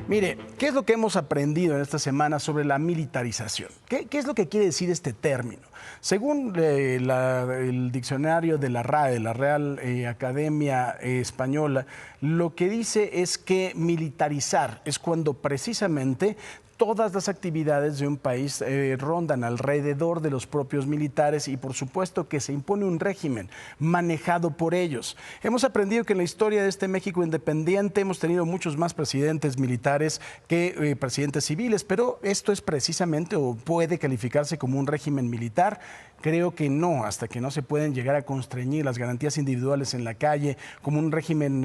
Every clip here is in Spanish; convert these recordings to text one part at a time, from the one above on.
Mire, ¿qué es lo que hemos aprendido en esta semana sobre la militarización? ¿Qué es lo que quiere decir este término? Según el diccionario de la RAE, la Real Academia Española, lo que dice es que militarizar es cuando precisamente todas las actividades de un país rondan alrededor de los propios militares y por supuesto que se impone un régimen manejado por ellos. Hemos aprendido que en la historia de este México independiente hemos tenido muchos más presidentes militares que presidentes civiles, pero esto es precisamente o puede calificarse como un régimen militar. Creo que no, hasta que no se pueden llegar a constreñir las garantías individuales en la calle, como un régimen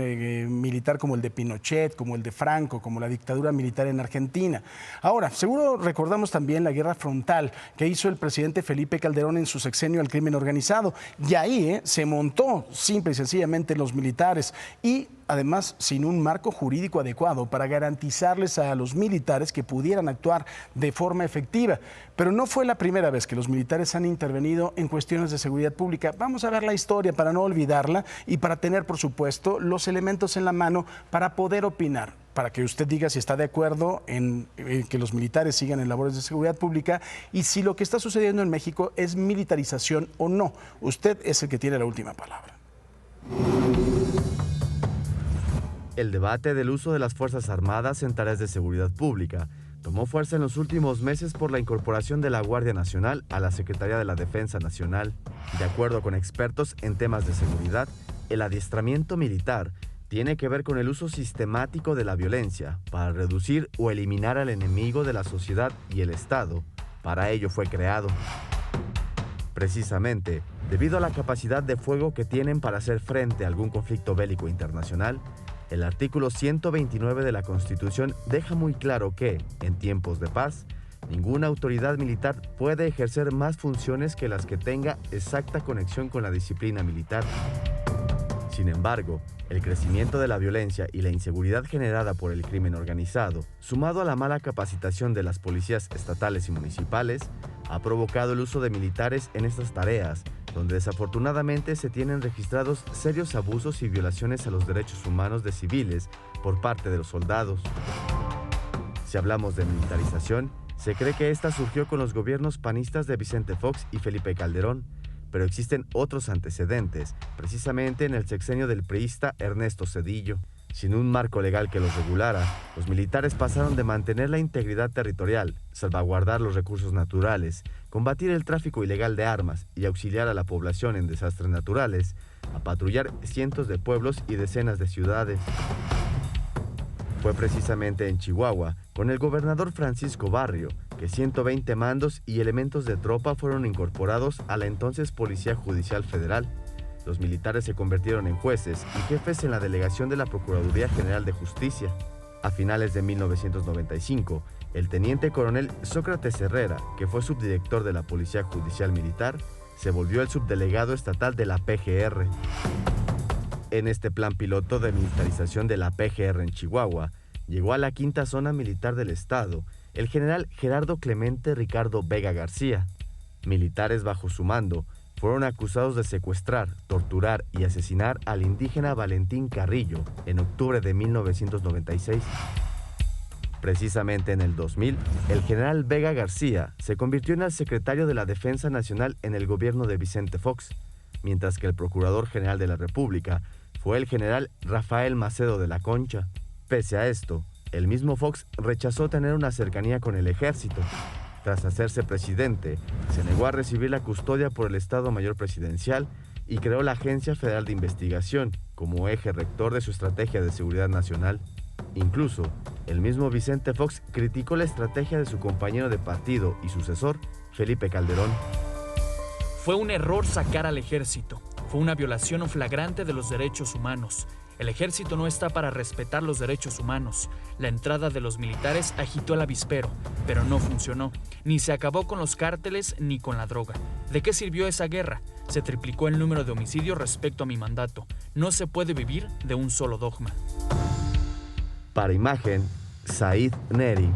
militar como el de Pinochet, como el de Franco, como la dictadura militar en Argentina. Ahora, seguro recordamos también la guerra frontal que hizo el presidente Felipe Calderón en su sexenio al crimen organizado. Y ahí se montó simple y sencillamente los militares y además sin un marco jurídico adecuado para garantizarles a los militares que pudieran actuar de forma efectiva. Pero no fue la primera vez que los militares han intervenido en cuestiones de seguridad pública. Vamos a ver la historia para no olvidarla y para tener, por supuesto, los elementos en la mano para poder opinar, para que usted diga si está de acuerdo en que los militares sigan en labores de seguridad pública y si lo que está sucediendo en México es militarización o no. Usted es el que tiene la última palabra. El debate del uso de las Fuerzas Armadas en tareas de seguridad pública tomó fuerza en los últimos meses por la incorporación de la Guardia Nacional a la Secretaría de la Defensa Nacional. De acuerdo con expertos en temas de seguridad, el adiestramiento militar tiene que ver con el uso sistemático de la violencia para reducir o eliminar al enemigo de la sociedad y el Estado. Para ello fue creado. Precisamente, debido a la capacidad de fuego que tienen para hacer frente a algún conflicto bélico internacional, el artículo 129 de la Constitución deja muy claro que, en tiempos de paz, ninguna autoridad militar puede ejercer más funciones que las que tenga exacta conexión con la disciplina militar. Sin embargo, el crecimiento de la violencia y la inseguridad generada por el crimen organizado, sumado a la mala capacitación de las policías estatales y municipales, ha provocado el uso de militares en estas tareas, donde desafortunadamente se tienen registrados serios abusos y violaciones a los derechos humanos de civiles por parte de los soldados. Si hablamos de militarización, se cree que esta surgió con los gobiernos panistas de Vicente Fox y Felipe Calderón, pero existen otros antecedentes, precisamente en el sexenio del priista Ernesto Zedillo. Sin un marco legal que los regulara, los militares pasaron de mantener la integridad territorial, salvaguardar los recursos naturales, combatir el tráfico ilegal de armas y auxiliar a la población en desastres naturales, a patrullar cientos de pueblos y decenas de ciudades. Fue precisamente en Chihuahua, con el gobernador Francisco Barrio, que 120 mandos y elementos de tropa fueron incorporados a la entonces Policía Judicial Federal. Los militares se convirtieron en jueces y jefes en la delegación de la Procuraduría General de Justicia. A finales de 1995, el teniente coronel Sócrates Herrera, que fue subdirector de la Policía Judicial Militar, se volvió el subdelegado estatal de la PGR. En este plan piloto de militarización de la PGR en Chihuahua, llegó a la quinta zona militar del estado el general Gerardo Clemente Ricardo Vega García. Militares bajo su mando fueron acusados de secuestrar, torturar y asesinar al indígena Valentín Carrillo en octubre de 1996. Precisamente en el 2000, el general Vega García se convirtió en el secretario de la Defensa Nacional en el gobierno de Vicente Fox, mientras que el Procurador General de la República fue el general Rafael Macedo de la Concha. Pese a esto, el mismo Fox rechazó tener una cercanía con el ejército. Tras hacerse presidente, se negó a recibir la custodia por el Estado Mayor Presidencial y creó la Agencia Federal de Investigación como eje rector de su estrategia de seguridad nacional. Incluso, el mismo Vicente Fox criticó la estrategia de su compañero de partido y sucesor, Felipe Calderón. Fue un error sacar al ejército. Fue una violación flagrante de los derechos humanos. El ejército no está para respetar los derechos humanos. La entrada de los militares agitó el avispero, pero no funcionó. Ni se acabó con los cárteles ni con la droga. ¿De qué sirvió esa guerra? Se triplicó el número de homicidios respecto a mi mandato. No se puede vivir de un solo dogma. Para Imagen, Said Neri.